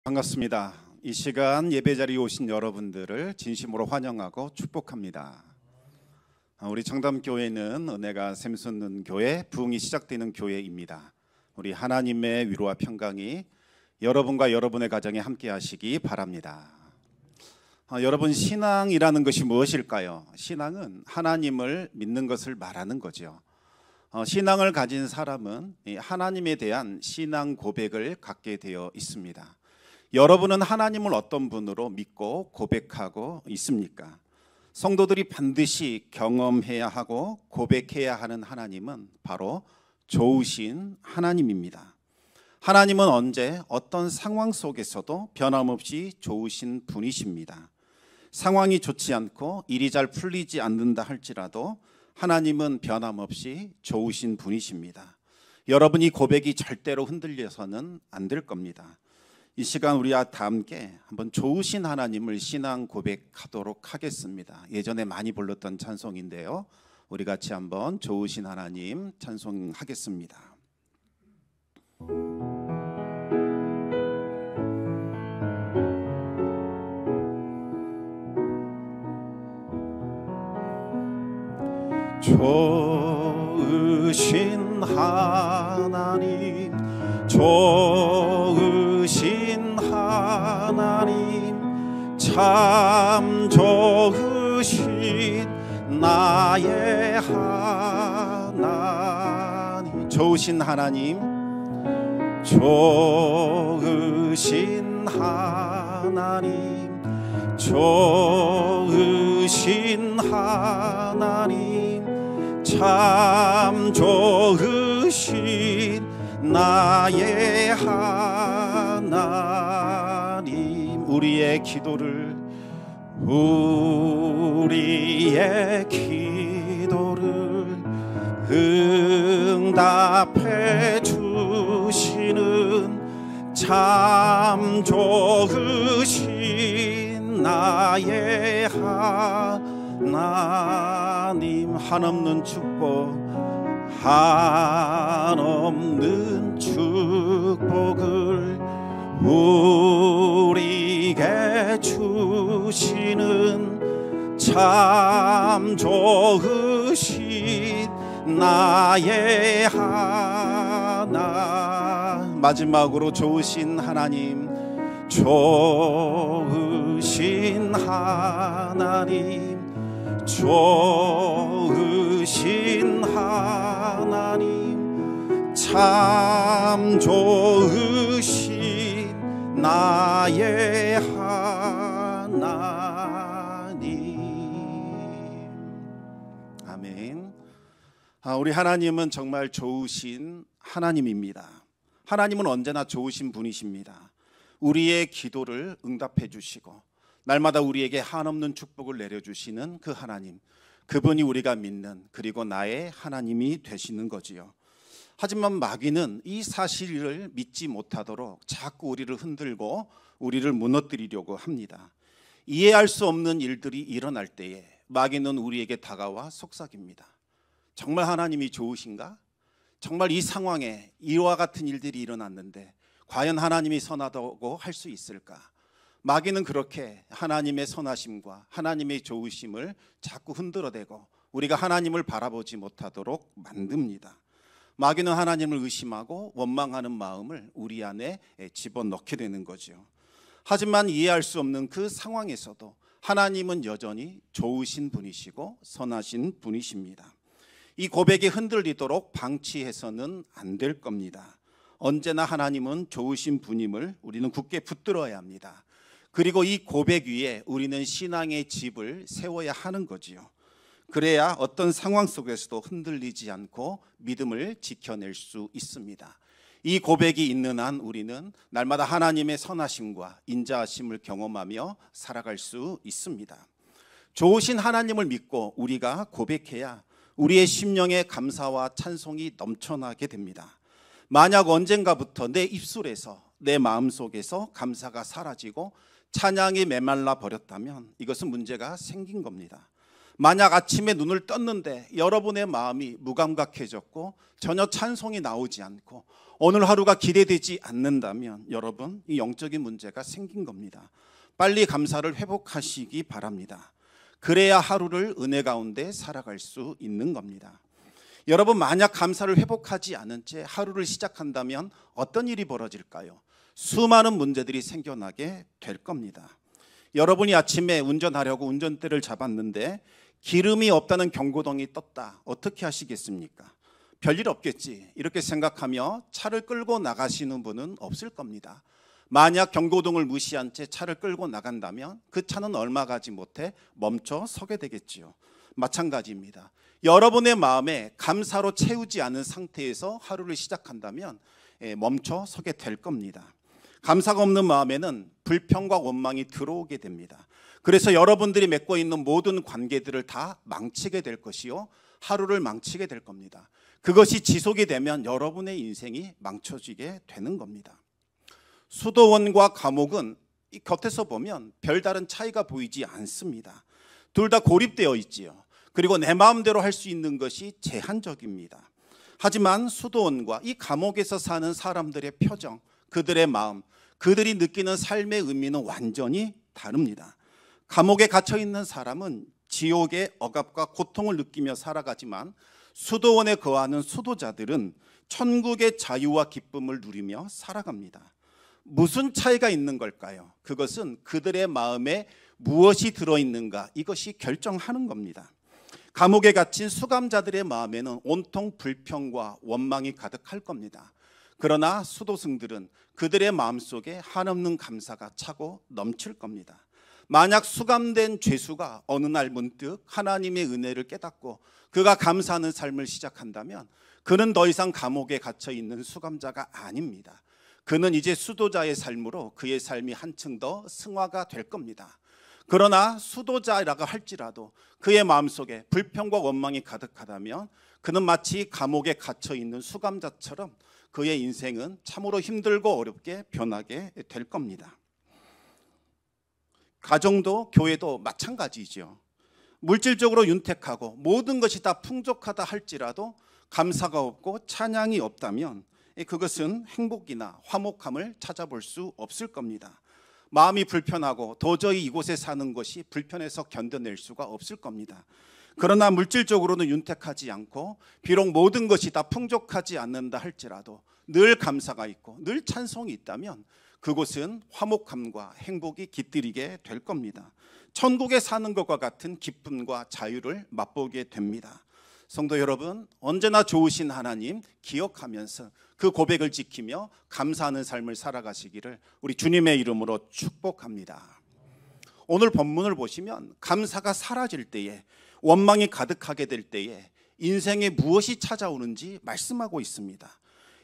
반갑습니다. 이 시간 예배 자리에 오신 여러분들을 진심으로 환영하고 축복합니다. 우리 청담교회는 은혜가 샘솟는 교회, 부흥이 시작되는 교회입니다. 우리 하나님의 위로와 평강이 여러분과 여러분의 가정에 함께 하시기 바랍니다. 여러분, 신앙이라는 것이 무엇일까요? 신앙은 하나님을 믿는 것을 말하는 거죠. 신앙을 가진 사람은 하나님에 대한 신앙 고백을 갖게 되어 있습니다. 여러분은 하나님을 어떤 분으로 믿고 고백하고 있습니까? 성도들이 반드시 경험해야 하고 고백해야 하는 하나님은 바로 좋으신 하나님입니다. 하나님은 언제 어떤 상황 속에서도 변함없이 좋으신 분이십니다. 상황이 좋지 않고 일이 잘 풀리지 않는다 할지라도 하나님은 변함없이 좋으신 분이십니다. 여러분, 이 고백이 절대로 흔들려서는 안 될 겁니다. 이 시간 우리와 다 함께 한번 좋으신 하나님을 신앙 고백하도록 하겠습니다. 예전에 많이 불렀던 찬송인데요, 우리 같이 한번 좋으신 하나님 찬송하겠습니다. 좋으신 하나님, 좋으신 하나님, 참 좋으신 나의 하나님. 좋으신 하나님, 좋으신 하나님, 좋으신 하나님, 참 좋으신 나의 하나님. 우리의 기도를 응답해 주시는 참 좋으신 나의 하나님. 한없는 축복, 한없는 축복을 우리에게 주시는 참 좋으신 나의 하나. 마지막으로 좋으신 하나님, 좋으신 하나님, 좋으신 하나님, 참 좋으신 나의 하나님. 아멘. 우리 하나님은 정말 좋으신 하나님입니다. 하나님은 언제나 좋으신 분이십니다. 우리의 기도를 응답해 주시고 날마다 우리에게 한없는 축복을 내려주시는 그 하나님, 그분이 우리가 믿는, 그리고 나의 하나님이 되시는 거지요. 하지만 마귀는 이 사실을 믿지 못하도록 자꾸 우리를 흔들고 우리를 무너뜨리려고 합니다. 이해할 수 없는 일들이 일어날 때에 마귀는 우리에게 다가와 속삭입니다. 정말 하나님이 좋으신가? 정말 이 상황에 이와 같은 일들이 일어났는데 과연 하나님이 선하다고 할 수 있을까? 마귀는 그렇게 하나님의 선하심과 하나님의 좋으심을 자꾸 흔들어대고 우리가 하나님을 바라보지 못하도록 만듭니다. 마귀는 하나님을 의심하고 원망하는 마음을 우리 안에 집어넣게 되는 거죠. 하지만 이해할 수 없는 그 상황에서도 하나님은 여전히 좋으신 분이시고 선하신 분이십니다. 이 고백이 흔들리도록 방치해서는 안 될 겁니다. 언제나 하나님은 좋으신 분임을 우리는 굳게 붙들어야 합니다. 그리고 이 고백 위에 우리는 신앙의 집을 세워야 하는 거지요. 그래야 어떤 상황 속에서도 흔들리지 않고 믿음을 지켜낼 수 있습니다. 이 고백이 있는 한 우리는 날마다 하나님의 선하심과 인자하심을 경험하며 살아갈 수 있습니다. 좋으신 하나님을 믿고 우리가 고백해야 우리의 심령에 감사와 찬송이 넘쳐나게 됩니다. 만약 언젠가부터 내 입술에서, 내 마음속에서 감사가 사라지고 찬양이 메말라 버렸다면 이것은 문제가 생긴 겁니다. 만약 아침에 눈을 떴는데 여러분의 마음이 무감각해졌고 전혀 찬송이 나오지 않고 오늘 하루가 기대되지 않는다면 여러분, 이 영적인 문제가 생긴 겁니다. 빨리 감사를 회복하시기 바랍니다. 그래야 하루를 은혜 가운데 살아갈 수 있는 겁니다. 여러분, 만약 감사를 회복하지 않은 채 하루를 시작한다면 어떤 일이 벌어질까요? 수많은 문제들이 생겨나게 될 겁니다. 여러분이 아침에 운전하려고 운전대를 잡았는데 기름이 없다는 경고등이 떴다. 어떻게 하시겠습니까? 별일 없겠지 이렇게 생각하며 차를 끌고 나가시는 분은 없을 겁니다. 만약 경고등을 무시한 채 차를 끌고 나간다면 그 차는 얼마 가지 못해 멈춰 서게 되겠지요. 마찬가지입니다. 여러분의 마음에 감사로 채우지 않은 상태에서 하루를 시작한다면 멈춰 서게 될 겁니다. 감사가 없는 마음에는 불평과 원망이 들어오게 됩니다. 그래서 여러분들이 맺고 있는 모든 관계들을 다 망치게 될 것이요, 하루를 망치게 될 겁니다. 그것이 지속이 되면 여러분의 인생이 망쳐지게 되는 겁니다. 수도원과 감옥은 이 곁에서 보면 별다른 차이가 보이지 않습니다. 둘 다 고립되어 있지요. 그리고 내 마음대로 할 수 있는 것이 제한적입니다. 하지만 수도원과 이 감옥에서 사는 사람들의 표정, 그들의 마음, 그들이 느끼는 삶의 의미는 완전히 다릅니다. 감옥에 갇혀 있는 사람은 지옥의 억압과 고통을 느끼며 살아가지만 수도원에 거하는 수도자들은 천국의 자유와 기쁨을 누리며 살아갑니다. 무슨 차이가 있는 걸까요? 그것은 그들의 마음에 무엇이 들어있는가, 이것이 결정하는 겁니다. 감옥에 갇힌 수감자들의 마음에는 온통 불평과 원망이 가득할 겁니다. 그러나 수도승들은 그들의 마음속에 한없는 감사가 차고 넘칠 겁니다. 만약 수감된 죄수가 어느 날 문득 하나님의 은혜를 깨닫고 그가 감사하는 삶을 시작한다면 그는 더 이상 감옥에 갇혀 있는 수감자가 아닙니다. 그는 이제 수도자의 삶으로 그의 삶이 한층 더 승화가 될 겁니다. 그러나 수도자라고 할지라도 그의 마음속에 불평과 원망이 가득하다면 그는 마치 감옥에 갇혀 있는 수감자처럼 그의 인생은 참으로 힘들고 어렵게 변하게 될 겁니다. 가정도 교회도 마찬가지죠. 물질적으로 윤택하고 모든 것이 다 풍족하다 할지라도 감사가 없고 찬양이 없다면 그것은 행복이나 화목함을 찾아볼 수 없을 겁니다. 마음이 불편하고 도저히 이곳에 사는 것이 불편해서 견뎌낼 수가 없을 겁니다. 그러나 물질적으로는 윤택하지 않고 비록 모든 것이 다 풍족하지 않는다 할지라도 늘 감사가 있고 늘 찬송이 있다면 그곳은 화목함과 행복이 깃들이게 될 겁니다. 천국에 사는 것과 같은 기쁨과 자유를 맛보게 됩니다. 성도 여러분, 언제나 좋으신 하나님 기억하면서 그 고백을 지키며 감사하는 삶을 살아가시기를 우리 주님의 이름으로 축복합니다. 오늘 본문을 보시면 감사가 사라질 때에, 원망이 가득하게 될 때에 인생에 무엇이 찾아오는지 말씀하고 있습니다.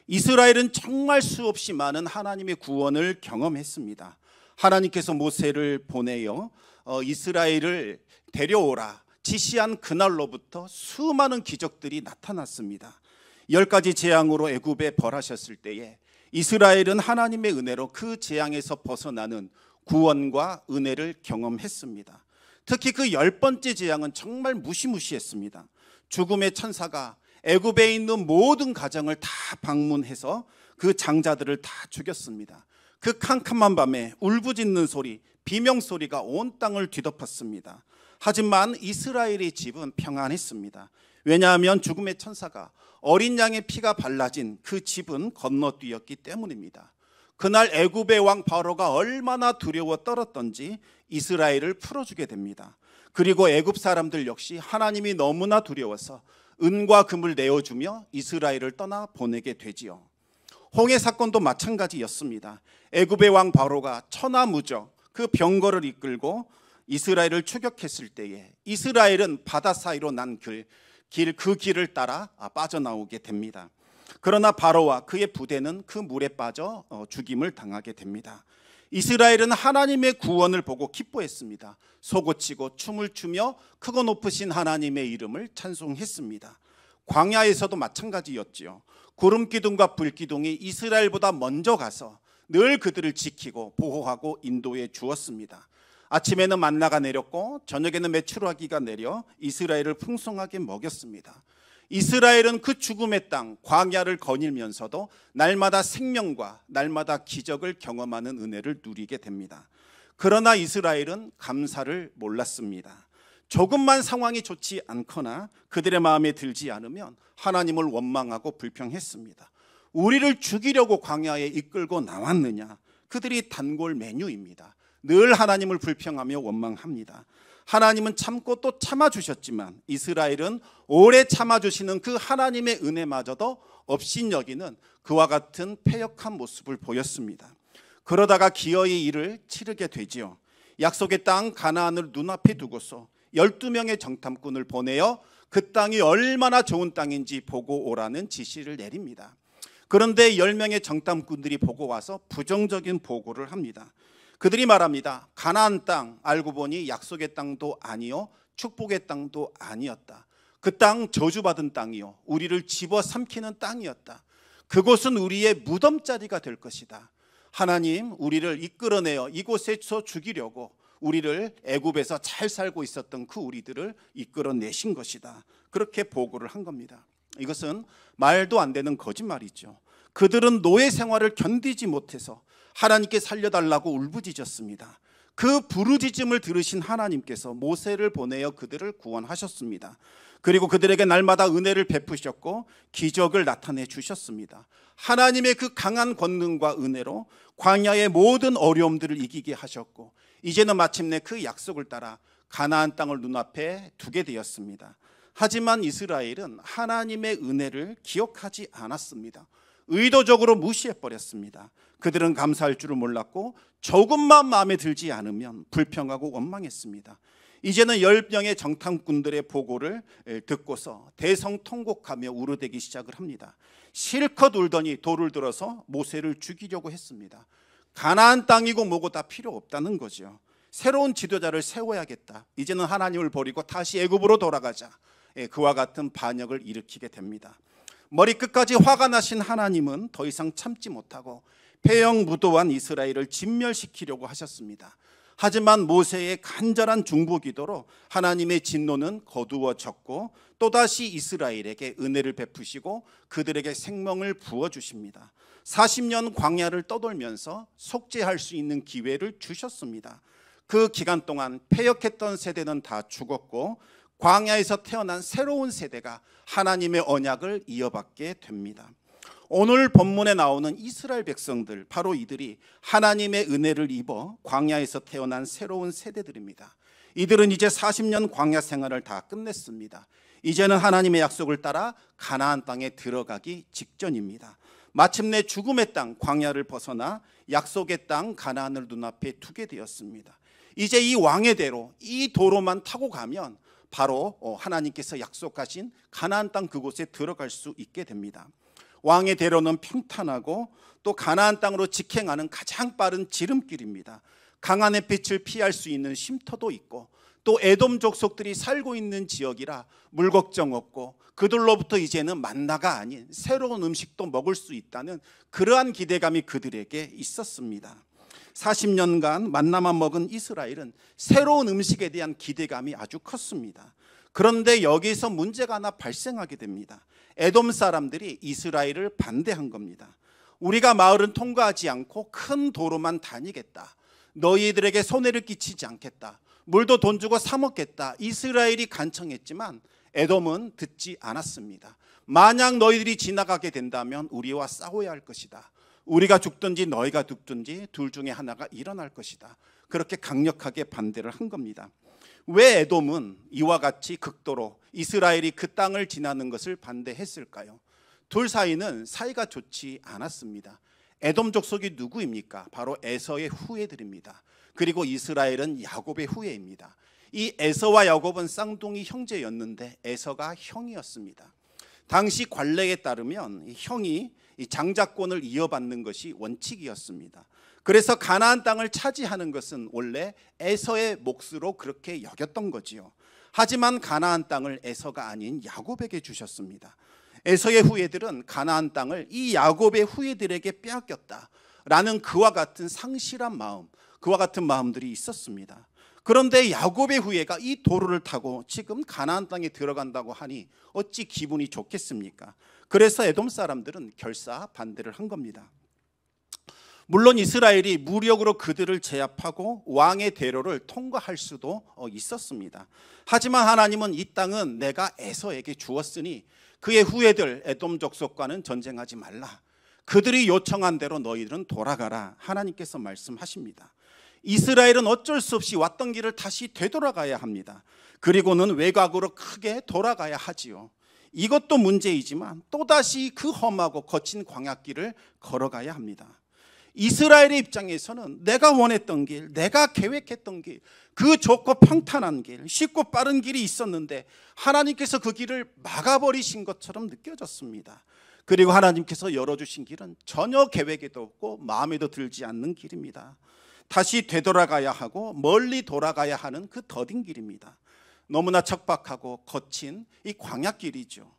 이스라엘은 정말 수없이 많은 하나님의 구원을 경험했습니다. 하나님께서 모세를 보내어 이스라엘을 데려오라 지시한 그날로부터 수많은 기적들이 나타났습니다. 10가지 재앙으로 애굽에 벌하셨을 때에 이스라엘은 하나님의 은혜로 그 재앙에서 벗어나는 구원과 은혜를 경험했습니다. 특히 그 10번째 재앙은 정말 무시무시했습니다. 죽음의 천사가 애굽에 있는 모든 가정을 다 방문해서 그 장자들을 다 죽였습니다. 그 캄캄한 밤에 울부짖는 소리, 비명소리가 온 땅을 뒤덮었습니다. 하지만 이스라엘의 집은 평안했습니다. 왜냐하면 죽음의 천사가 어린 양의 피가 발라진 그 집은 건너뛰었기 때문입니다. 그날 애굽의 왕 바로가 얼마나 두려워 떨었던지 이스라엘을 풀어주게 됩니다. 그리고 애굽 사람들 역시 하나님이 너무나 두려워서 은과 금을 내어주며 이스라엘을 떠나 보내게 되지요. 홍해 사건도 마찬가지였습니다. 애굽의 왕 바로가 천하무적 그 병거를 이끌고 이스라엘을 추격했을 때에 이스라엘은 바다 사이로 난 그 길을 따라 빠져나오게 됩니다. 그러나 바로와 그의 부대는 그 물에 빠져 죽임을 당하게 됩니다. 이스라엘은 하나님의 구원을 보고 기뻐했습니다. 소고치고 춤을 추며 크고 높으신 하나님의 이름을 찬송했습니다. 광야에서도 마찬가지였지요. 구름기둥과 불기둥이 이스라엘보다 먼저 가서 늘 그들을 지키고 보호하고 인도해 주었습니다. 아침에는 만나가 내렸고 저녁에는 메추라기가 내려 이스라엘을 풍성하게 먹였습니다. 이스라엘은 그 죽음의 땅 광야를 거닐면서도 날마다 생명과 날마다 기적을 경험하는 은혜를 누리게 됩니다. 그러나 이스라엘은 감사를 몰랐습니다. 조금만 상황이 좋지 않거나 그들의 마음에 들지 않으면 하나님을 원망하고 불평했습니다. 우리를 죽이려고 광야에 이끌고 나왔느냐? 그들이 단골 메뉴입니다. 늘 하나님을 불평하며 원망합니다. 하나님은 참고 또 참아주셨지만 이스라엘은 오래 참아주시는 그 하나님의 은혜마저도 업신여기는 그와 같은 패역한 모습을 보였습니다. 그러다가 기어이 이를 치르게 되지요. 약속의 땅 가나안을 눈앞에 두고서 12명의 정탐꾼을 보내어 그 땅이 얼마나 좋은 땅인지 보고 오라는 지시를 내립니다. 그런데 10명의 정탐꾼들이 보고 와서 부정적인 보고를 합니다. 그들이 말합니다. 가나안 땅 알고 보니 약속의 땅도 아니요 축복의 땅도 아니었다. 그 땅 저주받은 땅이요 우리를 집어삼키는 땅이었다. 그곳은 우리의 무덤자리가 될 것이다. 하나님 우리를 이끌어내어 이곳에서 죽이려고 우리를 애굽에서 잘 살고 있었던 그 우리들을 이끌어내신 것이다. 그렇게 보고를 한 겁니다. 이것은 말도 안 되는 거짓말이죠. 그들은 노예 생활을 견디지 못해서 하나님께 살려달라고 울부짖었습니다. 그 부르짖음을 들으신 하나님께서 모세를 보내어 그들을 구원하셨습니다. 그리고 그들에게 날마다 은혜를 베푸셨고 기적을 나타내 주셨습니다. 하나님의 그 강한 권능과 은혜로 광야의 모든 어려움들을 이기게 하셨고 이제는 마침내 그 약속을 따라 가나안 땅을 눈앞에 두게 되었습니다. 하지만 이스라엘은 하나님의 은혜를 기억하지 않았습니다. 의도적으로 무시해버렸습니다. 그들은 감사할 줄을 몰랐고 조금만 마음에 들지 않으면 불평하고 원망했습니다. 이제는 10명의 정탐꾼들의 보고를 듣고서 대성통곡하며 울어대기 시작을 합니다. 실컷 울더니 돌을 들어서 모세를 죽이려고 했습니다. 가나안 땅이고 뭐고 다 필요 없다는 거죠. 새로운 지도자를 세워야겠다. 이제는 하나님을 버리고 다시 애굽으로 돌아가자. 그와 같은 반역을 일으키게 됩니다. 머리끝까지 화가 나신 하나님은 더 이상 참지 못하고 패역무도한 이스라엘을 진멸시키려고 하셨습니다. 하지만 모세의 간절한 중보기도로 하나님의 진노는 거두어졌고 또다시 이스라엘에게 은혜를 베푸시고 그들에게 생명을 부어주십니다. 40년 광야를 떠돌면서 속죄할 수 있는 기회를 주셨습니다. 그 기간 동안 패역했던 세대는 다 죽었고 광야에서 태어난 새로운 세대가 하나님의 언약을 이어받게 됩니다. 오늘 본문에 나오는 이스라엘 백성들, 바로 이들이 하나님의 은혜를 입어 광야에서 태어난 새로운 세대들입니다. 이들은 이제 40년 광야 생활을 다 끝냈습니다. 이제는 하나님의 약속을 따라 가나안 땅에 들어가기 직전입니다. 마침내 죽음의 땅 광야를 벗어나 약속의 땅 가나안을 눈앞에 두게 되었습니다. 이제 이 왕의 대로 이 도로만 타고 가면 바로 하나님께서 약속하신 가나안 땅 그곳에 들어갈 수 있게 됩니다. 왕의 대로는 평탄하고 또 가나안 땅으로 직행하는 가장 빠른 지름길입니다. 강한 햇빛을 피할 수 있는 쉼터도 있고 또 에돔 족속들이 살고 있는 지역이라 물 걱정 없고 그들로부터 이제는 만나가 아닌 새로운 음식도 먹을 수 있다는 그러한 기대감이 그들에게 있었습니다. 40년간 만나만 먹은 이스라엘은 새로운 음식에 대한 기대감이 아주 컸습니다. 그런데 여기서 문제가 하나 발생하게 됩니다. 에돔 사람들이 이스라엘을 반대한 겁니다. 우리가 마을은 통과하지 않고 큰 도로만 다니겠다. 너희들에게 손해를 끼치지 않겠다. 물도 돈 주고 사 먹겠다. 이스라엘이 간청했지만 에돔은 듣지 않았습니다. 만약 너희들이 지나가게 된다면 우리와 싸워야 할 것이다. 우리가 죽든지 너희가 죽든지 둘 중에 하나가 일어날 것이다. 그렇게 강력하게 반대를 한 겁니다. 왜 에돔은 이와 같이 극도로 이스라엘이 그 땅을 지나는 것을 반대했을까요? 둘 사이는 사이가 좋지 않았습니다. 에돔 족속이 누구입니까? 바로 에서의 후예들입니다. 그리고 이스라엘은 야곱의 후예입니다. 이 에서와 야곱은 쌍둥이 형제였는데 에서가 형이었습니다. 당시 관례에 따르면 형이 장자권을 이어받는 것이 원칙이었습니다. 그래서 가나안 땅을 차지하는 것은 원래 에서의 몫으로 그렇게 여겼던 거지요. 하지만 가나안 땅을 에서가 아닌 야곱에게 주셨습니다. 에서의 후예들은 가나안 땅을 이 야곱의 후예들에게 빼앗겼다라는 그와 같은 상실한 마음, 그와 같은 마음들이 있었습니다. 그런데 야곱의 후예가 이 도로를 타고 지금 가나안 땅에 들어간다고 하니 어찌 기분이 좋겠습니까? 그래서 에돔 사람들은 결사 반대를 한 겁니다. 물론 이스라엘이 무력으로 그들을 제압하고 왕의 대로를 통과할 수도 있었습니다. 하지만 하나님은 이 땅은 내가 에서에게 주었으니 그의 후예들 에돔 족속과는 전쟁하지 말라. 그들이 요청한 대로 너희들은 돌아가라. 하나님께서 말씀하십니다. 이스라엘은 어쩔 수 없이 왔던 길을 다시 되돌아가야 합니다. 그리고는 외곽으로 크게 돌아가야 하지요. 이것도 문제이지만 또다시 그 험하고 거친 광야길을 걸어가야 합니다. 이스라엘의 입장에서는 내가 원했던 길, 내가 계획했던 길, 그 좋고 평탄한 길, 쉽고 빠른 길이 있었는데 하나님께서 그 길을 막아버리신 것처럼 느껴졌습니다. 그리고 하나님께서 열어주신 길은 전혀 계획에도 없고 마음에도 들지 않는 길입니다. 다시 되돌아가야 하고 멀리 돌아가야 하는 그 더딘 길입니다. 너무나 척박하고 거친 이 광야길이죠.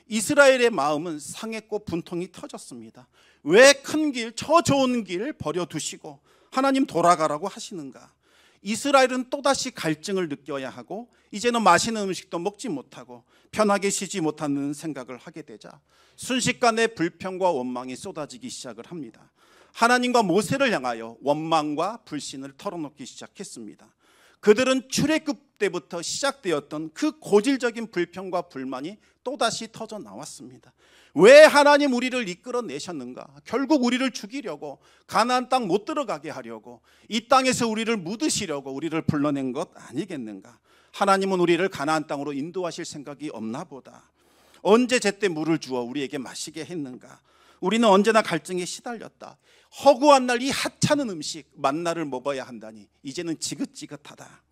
이스라엘의 마음은 상했고 분통이 터졌습니다. 왜 큰 길, 저 좋은 길 버려두시고 하나님 돌아가라고 하시는가? 이스라엘은 또다시 갈증을 느껴야 하고 이제는 맛있는 음식도 먹지 못하고 편하게 쉬지 못하는 생각을 하게 되자 순식간에 불평과 원망이 쏟아지기 시작을 합니다. 하나님과 모세를 향하여 원망과 불신을 털어놓기 시작했습니다. 그들은 출애굽 때부터 시작되었던 그 고질적인 불평과 불만이 또다시 터져 나왔습니다. 왜 하나님 우리를 이끌어내셨는가? 결국 우리를 죽이려고, 가나안 땅 못 들어가게 하려고, 이 땅에서 우리를 묻으시려고 우리를 불러낸 것 아니겠는가? 하나님은 우리를 가나안 땅으로 인도하실 생각이 없나 보다. 언제 제때 물을 주어 우리에게 마시게 했는가? 우리는 언제나 갈증에 시달렸다. 허구한 날 이 하찮은 음식 만나를 먹어야 한다니 이제는 지긋지긋하다.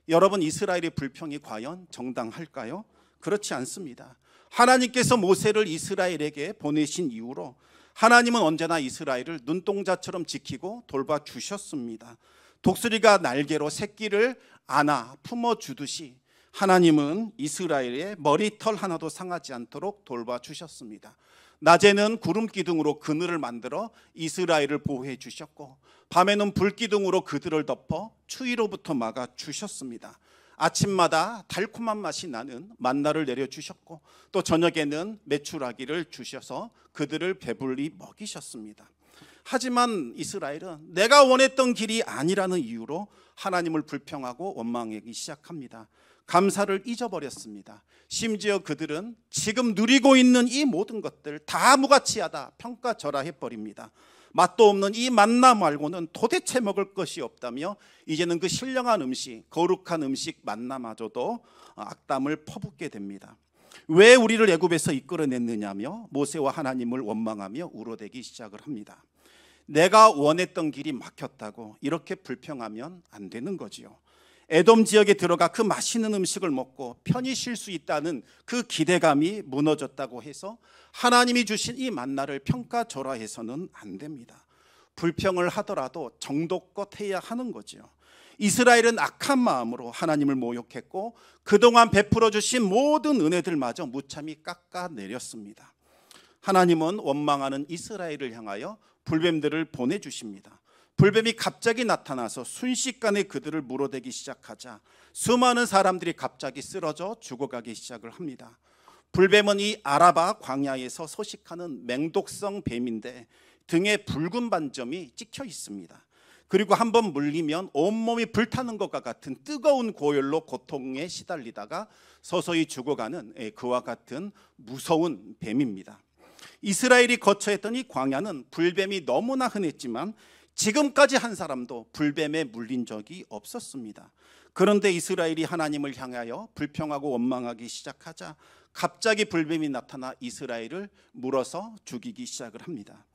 여러분, 이스라엘의 불평이 과연 정당할까요? 그렇지 않습니다. 하나님께서 모세를 이스라엘에게 보내신 이후로 하나님은 언제나 이스라엘을 눈동자처럼 지키고 돌봐주셨습니다. 독수리가 날개로 새끼를 안아 품어주듯이 하나님은 이스라엘의 머리털 하나도 상하지 않도록 돌봐주셨습니다. 낮에는 구름 기둥으로 그늘을 만들어 이스라엘을 보호해 주셨고 밤에는 불 기둥으로 그들을 덮어 추위로부터 막아 주셨습니다. 아침마다 달콤한 맛이 나는 만나를 내려주셨고 또 저녁에는 메추라기를 주셔서 그들을 배불리 먹이셨습니다. 하지만 이스라엘은 내가 원했던 길이 아니라는 이유로 하나님을 불평하고 원망하기 시작합니다. 감사를 잊어버렸습니다. 심지어 그들은 지금 누리고 있는 이 모든 것들 다 무가치하다 평가절하해버립니다. 맛도 없는 이 만나 말고는 도대체 먹을 것이 없다며 이제는 그 신령한 음식, 거룩한 음식 만나마저도 악담을 퍼붓게 됩니다. 왜 우리를 애굽에서 이끌어냈느냐며 모세와 하나님을 원망하며 울어대기 시작을 합니다. 내가 원했던 길이 막혔다고 이렇게 불평하면 안 되는 거지요. 에돔 지역에 들어가 그 맛있는 음식을 먹고 편히 쉴 수 있다는 그 기대감이 무너졌다고 해서 하나님이 주신 이 만나를 평가절하해서는 안 됩니다. 불평을 하더라도 정도껏 해야 하는 거죠. 이스라엘은 악한 마음으로 하나님을 모욕했고 그동안 베풀어 주신 모든 은혜들마저 무참히 깎아내렸습니다. 하나님은 원망하는 이스라엘을 향하여 불뱀들을 보내주십니다. 불뱀이 갑자기 나타나서 순식간에 그들을 물어대기 시작하자 수많은 사람들이 갑자기 쓰러져 죽어가기 시작을 합니다. 불뱀은 이 아라바 광야에서 서식하는 맹독성 뱀인데 등에 붉은 반점이 찍혀 있습니다. 그리고 한번 물리면 온몸이 불타는 것과 같은 뜨거운 고열로 고통에 시달리다가 서서히 죽어가는 그와 같은 무서운 뱀입니다. 이스라엘이 거처했던 이 광야는 불뱀이 너무나 흔했지만 지금까지 한 사람도 불뱀에 물린 적이 없었습니다. 그런데 이스라엘이 하나님을 향하여 불평하고 원망하기 시작하자 갑자기 불뱀이 나타나 이스라엘을 물어서 죽이기 시작을 합니다.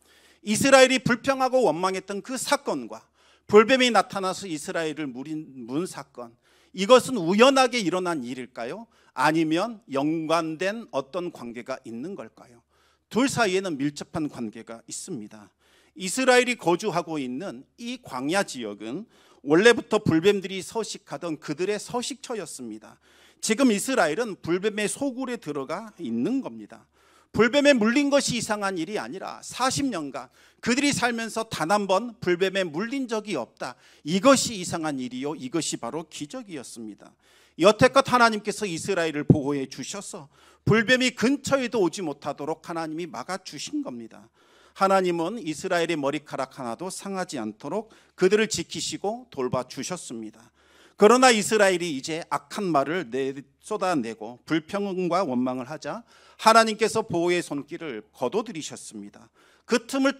이스라엘이 불평하고 원망했던 그 사건과 불뱀이 나타나서 이스라엘을 문 사건, 이것은 우연하게 일어난 일일까요? 아니면 연관된 어떤 관계가 있는 걸까요? 둘 사이에는 밀접한 관계가 있습니다. 이스라엘이 거주하고 있는 이 광야 지역은 원래부터 불뱀들이 서식하던 그들의 서식처였습니다. 지금 이스라엘은 불뱀의 소굴에 들어가 있는 겁니다. 불뱀에 물린 것이 이상한 일이 아니라 40년간 그들이 살면서 단 한 번 불뱀에 물린 적이 없다. 이것이 이상한 일이요, 이것이 바로 기적이었습니다. 여태껏 하나님께서 이스라엘을 보호해 주셔서 불뱀이 근처에도 오지 못하도록 하나님이 막아주신 겁니다. 하나님은 이스라엘의 머리카락 하나도 상하지 않도록 그들을 지키시고 돌봐주셨습니다. 그러나 이스라엘이 이제 악한 말을 쏟아내고 불평과 원망을 하자 하나님께서 보호의 손길을 거둬들이셨습니다. 그 틈을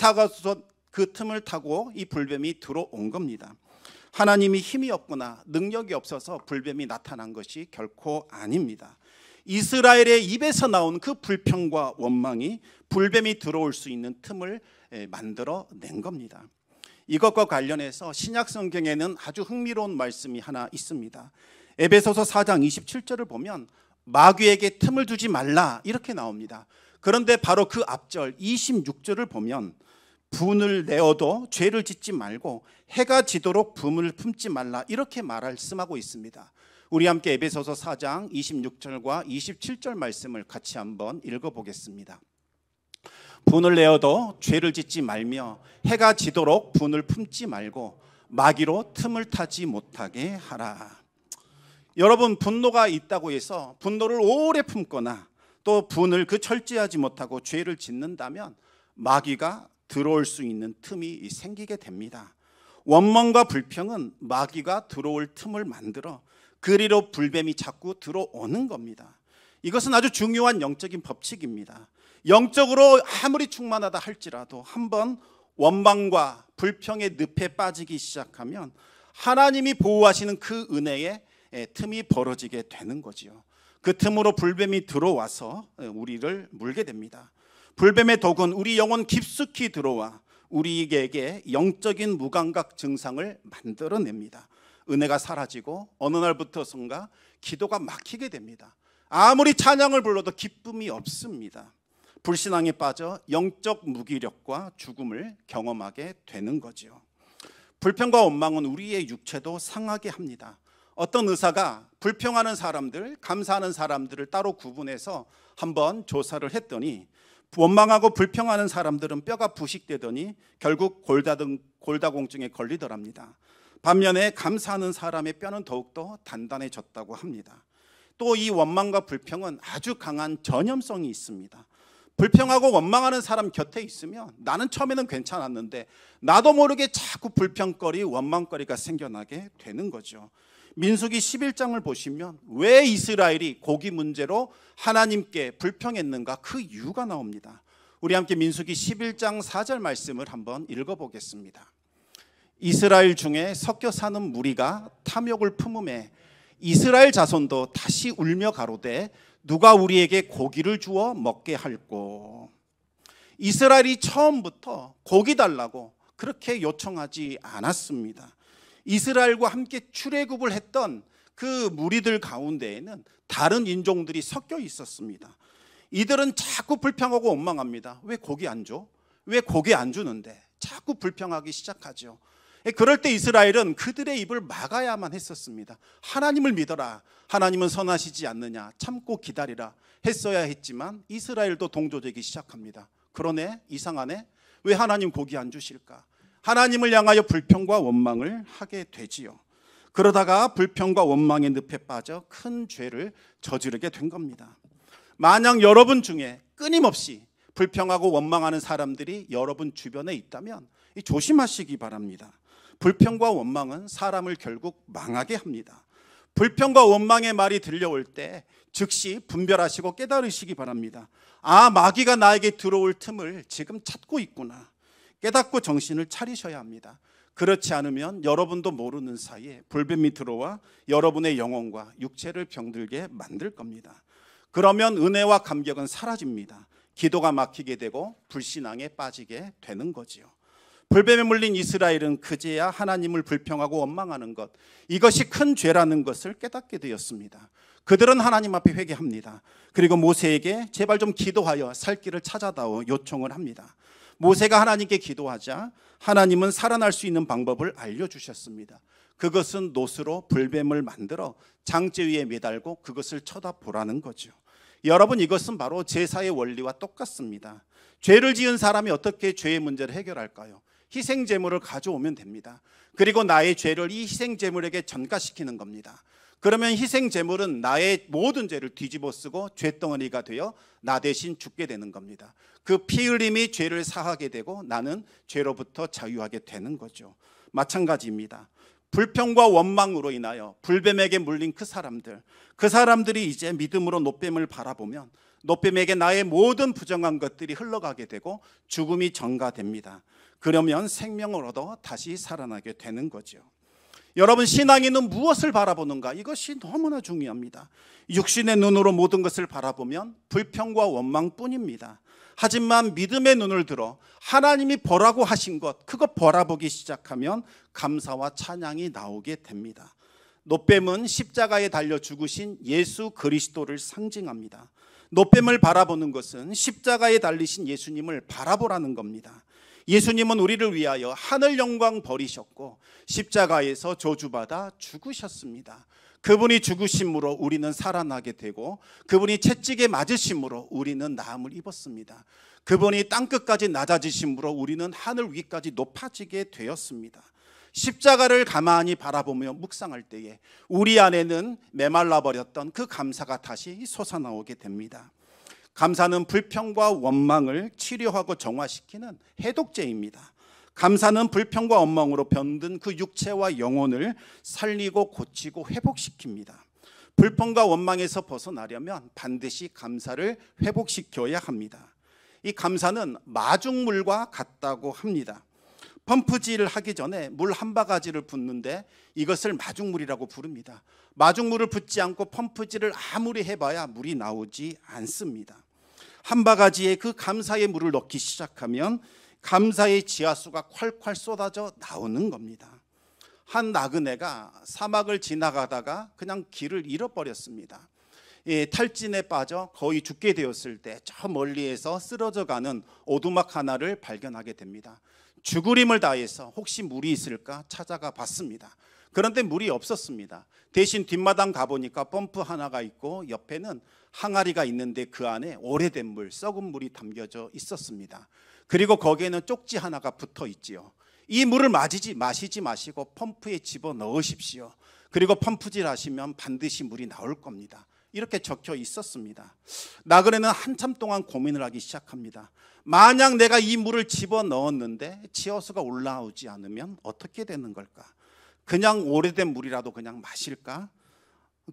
타고 이 불뱀이 들어온 겁니다. 하나님이 힘이 없거나 능력이 없어서 불뱀이 나타난 것이 결코 아닙니다. 이스라엘의 입에서 나온 그 불평과 원망이 불뱀이 들어올 수 있는 틈을 만들어 낸 겁니다. 이것과 관련해서 신약 성경에는 아주 흥미로운 말씀이 하나 있습니다. 에베소서 4장 27절을 보면 마귀에게 틈을 두지 말라 이렇게 나옵니다. 그런데 바로 그 앞절 26절을 보면 분을 내어도 죄를 짓지 말고 해가 지도록 분을 품지 말라 이렇게 말씀하고 있습니다. 우리 함께 에베소서 4장 26절과 27절 말씀을 같이 한번 읽어보겠습니다. 분을 내어도 죄를 짓지 말며 해가 지도록 분을 품지 말고 마귀로 틈을 타지 못하게 하라. 여러분, 분노가 있다고 해서 분노를 오래 품거나 또 분을 철저하지 못하고 죄를 짓는다면 마귀가 들어올 수 있는 틈이 생기게 됩니다. 원망과 불평은 마귀가 들어올 틈을 만들어 그리로 불뱀이 자꾸 들어오는 겁니다. 이것은 아주 중요한 영적인 법칙입니다. 영적으로 아무리 충만하다 할지라도 한번 원망과 불평의 늪에 빠지기 시작하면 하나님이 보호하시는 그 은혜에 틈이 벌어지게 되는 거지요. 그 틈으로 불뱀이 들어와서 우리를 물게 됩니다. 불뱀의 독은 우리 영혼 깊숙이 들어와 우리에게 영적인 무감각 증상을 만들어냅니다. 은혜가 사라지고 어느 날부터선가 기도가 막히게 됩니다. 아무리 찬양을 불러도 기쁨이 없습니다. 불신앙에 빠져 영적 무기력과 죽음을 경험하게 되는 거죠. 불평과 원망은 우리의 육체도 상하게 합니다. 어떤 의사가 불평하는 사람들, 감사하는 사람들을 따로 구분해서 한번 조사를 했더니 원망하고 불평하는 사람들은 뼈가 부식되더니 결국 골다공증에 걸리더랍니다. 반면에 감사하는 사람의 뼈는 더욱더 단단해졌다고 합니다. 또 이 원망과 불평은 아주 강한 전염성이 있습니다. 불평하고 원망하는 사람 곁에 있으면 나는 처음에는 괜찮았는데 나도 모르게 자꾸 불평거리, 원망거리가 생겨나게 되는 거죠. 민수기 11장을 보시면 왜 이스라엘이 고기 문제로 하나님께 불평했는가 그 이유가 나옵니다. 우리 함께 민수기 11장 4절 말씀을 한번 읽어보겠습니다. 이스라엘 중에 섞여 사는 무리가 탐욕을 품음에 이스라엘 자손도 다시 울며 가로되 누가 우리에게 고기를 주어 먹게 할꼬. 이스라엘이 처음부터 고기 달라고 그렇게 요청하지 않았습니다. 이스라엘과 함께 출애굽을 했던 그 무리들 가운데에는 다른 인종들이 섞여 있었습니다. 이들은 자꾸 불평하고 원망합니다. 왜 고기 안 줘? 왜 고기 안 주는데? 자꾸 불평하기 시작하죠. 그럴 때 이스라엘은 그들의 입을 막아야만 했었습니다. 하나님을 믿어라. 하나님은 선하시지 않느냐. 참고 기다리라 했어야 했지만 이스라엘도 동조되기 시작합니다. 그러네, 이상하네. 왜 하나님 고기 안 주실까? 하나님을 향하여 불평과 원망을 하게 되지요. 그러다가 불평과 원망의 늪에 빠져 큰 죄를 저지르게 된 겁니다. 만약 여러분 중에 끊임없이 불평하고 원망하는 사람들이 여러분 주변에 있다면 조심하시기 바랍니다. 불평과 원망은 사람을 결국 망하게 합니다. 불평과 원망의 말이 들려올 때 즉시 분별하시고 깨달으시기 바랍니다. 아, 마귀가 나에게 들어올 틈을 지금 찾고 있구나. 깨닫고 정신을 차리셔야 합니다. 그렇지 않으면 여러분도 모르는 사이에 불뱀이 들어와 여러분의 영혼과 육체를 병들게 만들 겁니다. 그러면 은혜와 감격은 사라집니다. 기도가 막히게 되고 불신앙에 빠지게 되는 거지요. 불뱀에 물린 이스라엘은 그제야 하나님을 불평하고 원망하는 것, 이것이 큰 죄라는 것을 깨닫게 되었습니다. 그들은 하나님 앞에 회개합니다. 그리고 모세에게 제발 좀 기도하여 살 길을 찾아다오 요청을 합니다. 모세가 하나님께 기도하자 하나님은 살아날 수 있는 방법을 알려주셨습니다. 그것은 놋으로 불뱀을 만들어 장대 위에 매달고 그것을 쳐다보라는 거죠. 여러분, 이것은 바로 제사의 원리와 똑같습니다. 죄를 지은 사람이 어떻게 죄의 문제를 해결할까요? 희생 제물을 가져오면 됩니다. 그리고 나의 죄를 이 희생 제물에게 전가시키는 겁니다. 그러면 희생 제물은 나의 모든 죄를 뒤집어 쓰고 죄덩어리가 되어 나 대신 죽게 되는 겁니다. 그 피 흘림이 죄를 사하게 되고 나는 죄로부터 자유하게 되는 거죠. 마찬가지입니다. 불평과 원망으로 인하여 불뱀에게 물린 그 사람들이 이제 믿음으로 놋뱀을 바라보면 놋뱀에게 나의 모든 부정한 것들이 흘러가게 되고 죽음이 전가됩니다. 그러면 생명을 얻어 다시 살아나게 되는 거죠. 여러분, 신앙인은 무엇을 바라보는가? 이것이 너무나 중요합니다. 육신의 눈으로 모든 것을 바라보면 불평과 원망뿐입니다. 하지만 믿음의 눈을 들어 하나님이 보라고 하신 것, 그거 바라보기 시작하면 감사와 찬양이 나오게 됩니다. 놋뱀은 십자가에 달려 죽으신 예수 그리스도를 상징합니다. 놋뱀을 바라보는 것은 십자가에 달리신 예수님을 바라보라는 겁니다. 예수님은 우리를 위하여 하늘 영광 버리셨고 십자가에서 저주받아 죽으셨습니다. 그분이 죽으심으로 우리는 살아나게 되고 그분이 채찍에 맞으심으로 우리는 나음을 입었습니다. 그분이 땅끝까지 낮아지심으로 우리는 하늘 위까지 높아지게 되었습니다. 십자가를 가만히 바라보며 묵상할 때에 우리 안에는 메말라 버렸던 그 감사가 다시 솟아나오게 됩니다. 감사는 불평과 원망을 치료하고 정화시키는 해독제입니다. 감사는 불평과 원망으로 병든 그 육체와 영혼을 살리고 고치고 회복시킵니다. 불평과 원망에서 벗어나려면 반드시 감사를 회복시켜야 합니다. 이 감사는 마중물과 같다고 합니다. 펌프질을 하기 전에 물 한 바가지를 붓는데 이것을 마중물이라고 부릅니다. 마중물을 붓지 않고 펌프질을 아무리 해봐야 물이 나오지 않습니다. 한 바가지에 그 감사의 물을 넣기 시작하면 감사의 지하수가 콸콸 쏟아져 나오는 겁니다. 한 나그네가 사막을 지나가다가 그냥 길을 잃어버렸습니다. 탈진에 빠져 거의 죽게 되었을 때 저 멀리에서 쓰러져가는 오두막 하나를 발견하게 됩니다. 죽으림을 다해서 혹시 물이 있을까 찾아가 봤습니다. 그런데 물이 없었습니다. 대신 뒷마당 가보니까 펌프 하나가 있고 옆에는 항아리가 있는데 그 안에 오래된 물, 썩은 물이 담겨져 있었습니다. 그리고 거기에는 쪽지 하나가 붙어 있지요. 이 물을 마시지 마시고 펌프에 집어 넣으십시오. 그리고 펌프질 하시면 반드시 물이 나올 겁니다. 이렇게 적혀 있었습니다. 나그네는 한참 동안 고민을 하기 시작합니다. 만약 내가 이 물을 집어 넣었는데 지하수가 올라오지 않으면 어떻게 되는 걸까? 그냥 오래된 물이라도 그냥 마실까?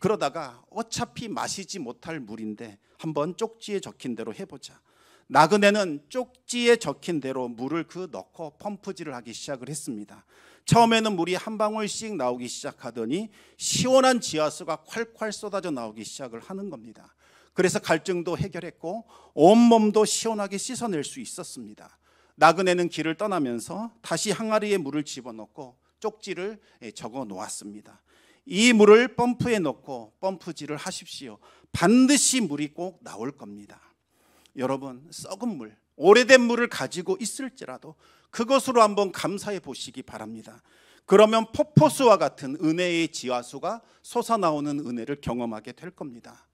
그러다가 어차피 마시지 못할 물인데 한번 쪽지에 적힌 대로 해보자. 나그네는 쪽지에 적힌 대로 물을 넣고 펌프질을 하기 시작을 했습니다. 처음에는 물이 한 방울씩 나오기 시작하더니 시원한 지하수가 콸콸 쏟아져 나오기 시작을 하는 겁니다. 그래서 갈증도 해결했고 온몸도 시원하게 씻어낼 수 있었습니다. 나그네는 길을 떠나면서 다시 항아리에 물을 집어넣고 쪽지를 적어 놓았습니다. 이 물을 펌프에 넣고 펌프질을 하십시오. 반드시 물이 꼭 나올 겁니다. 여러분, 썩은 물, 오래된 물을 가지고 있을지라도 그것으로 한번 감사해 보시기 바랍니다. 그러면 폭포수와 같은 은혜의 지하수가 솟아나오는 은혜를 경험하게 될 겁니다.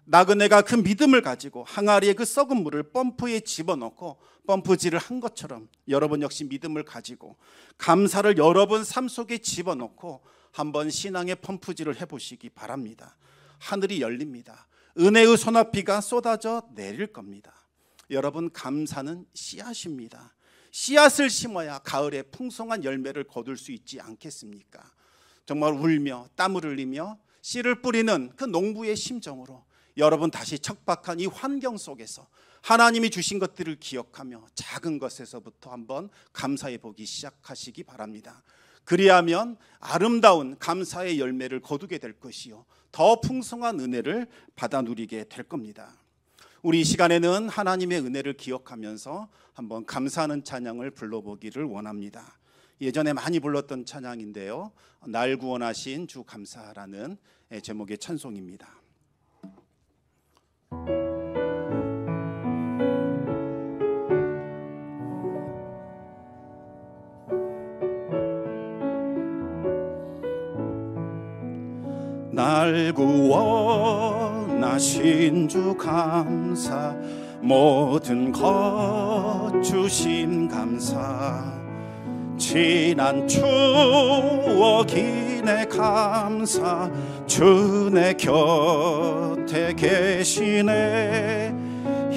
나그네가 그 믿음을 가지고 항아리에 그 썩은 물을 펌프에 집어넣고 펌프질을 한 것처럼 여러분 역시 믿음을 가지고 감사를 여러분 삶 속에 집어넣고 한번 신앙의 펌프질을 해보시기 바랍니다. 하늘이 열립니다. 은혜의 소나비가 쏟아져 내릴 겁니다. 여러분, 감사는 씨앗입니다. 씨앗을 심어야 가을에 풍성한 열매를 거둘 수 있지 않겠습니까? 정말 울며 땀을 흘리며 씨를 뿌리는 그 농부의 심정으로 여러분 다시 척박한 이 환경 속에서 하나님이 주신 것들을 기억하며 작은 것에서부터 한번 감사해 보기 시작하시기 바랍니다. 그리하면 아름다운 감사의 열매를 거두게 될 것이요 더 풍성한 은혜를 받아 누리게 될 겁니다. 우리 이 시간에는 하나님의 은혜를 기억하면서 한번 감사하는 찬양을 불러보기를 원합니다. 예전에 많이 불렀던 찬양인데요, 날 구원하신 주 감사라는 제목의 찬송입니다. 날 구원하신 만나신 주 감사, 모든 것 주신 감사, 지난 추억이네 감사, 주 내 곁에 계시네.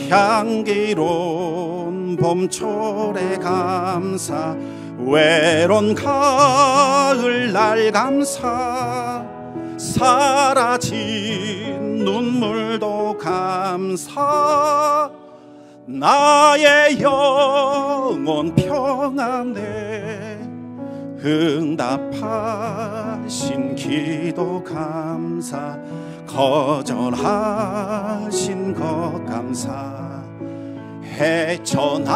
향기로운 봄철에 감사, 외로운 가을날 감사, 사라진 눈물도 감사, 나의 영혼 평안에 응답하신 기도 감사, 거절하신 것 감사, 헤쳐나온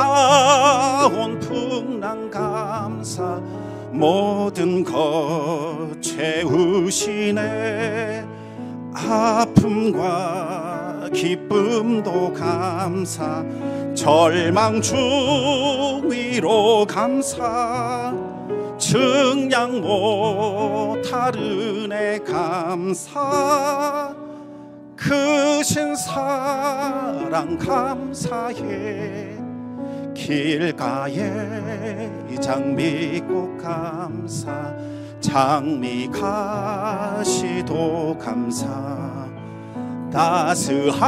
풍랑 감사, 모든 것 채우시네. 아픔과 기쁨도 감사, 절망 중위로 감사, 증량 못할 은혜 감사, 크신 사랑 감사해. 길가에 장미꽃 감사, 장미가시도 감사, 따스한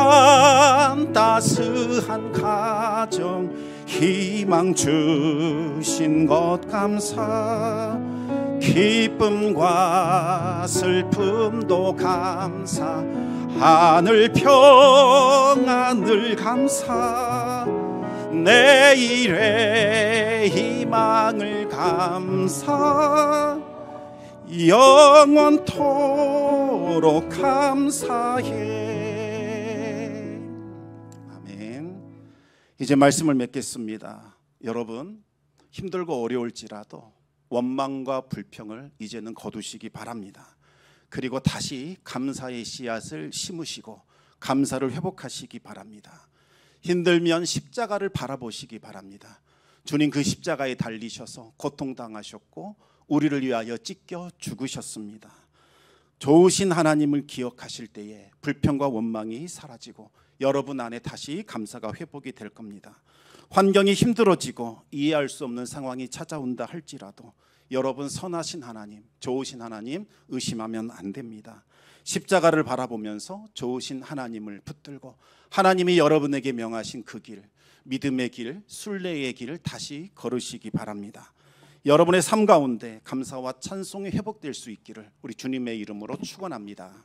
가정 희망 주신 것 감사, 기쁨과 슬픔도 감사, 하늘 평안을 감사, 내일의 희망을 감사, 영원토록 감사해. 아멘. 이제 말씀을 맺겠습니다. 여러분, 힘들고 어려울지라도 원망과 불평을 이제는 거두시기 바랍니다. 그리고 다시 감사의 씨앗을 심으시고 감사를 회복하시기 바랍니다. 힘들면 십자가를 바라보시기 바랍니다. 주님 그 십자가에 달리셔서 고통당하셨고 우리를 위하여 찢겨 죽으셨습니다. 좋으신 하나님을 기억하실 때에 불평과 원망이 사라지고 여러분 안에 다시 감사가 회복이 될 겁니다. 환경이 힘들어지고 이해할 수 없는 상황이 찾아온다 할지라도 여러분 선하신 하나님, 좋으신 하나님 의심하면 안 됩니다. 십자가를 바라보면서 좋으신 하나님을 붙들고 하나님이 여러분에게 명하신 그 길, 믿음의 길, 순례의 길을 다시 걸으시기 바랍니다. 여러분의 삶 가운데 감사와 찬송이 회복될 수 있기를 우리 주님의 이름으로 축원합니다.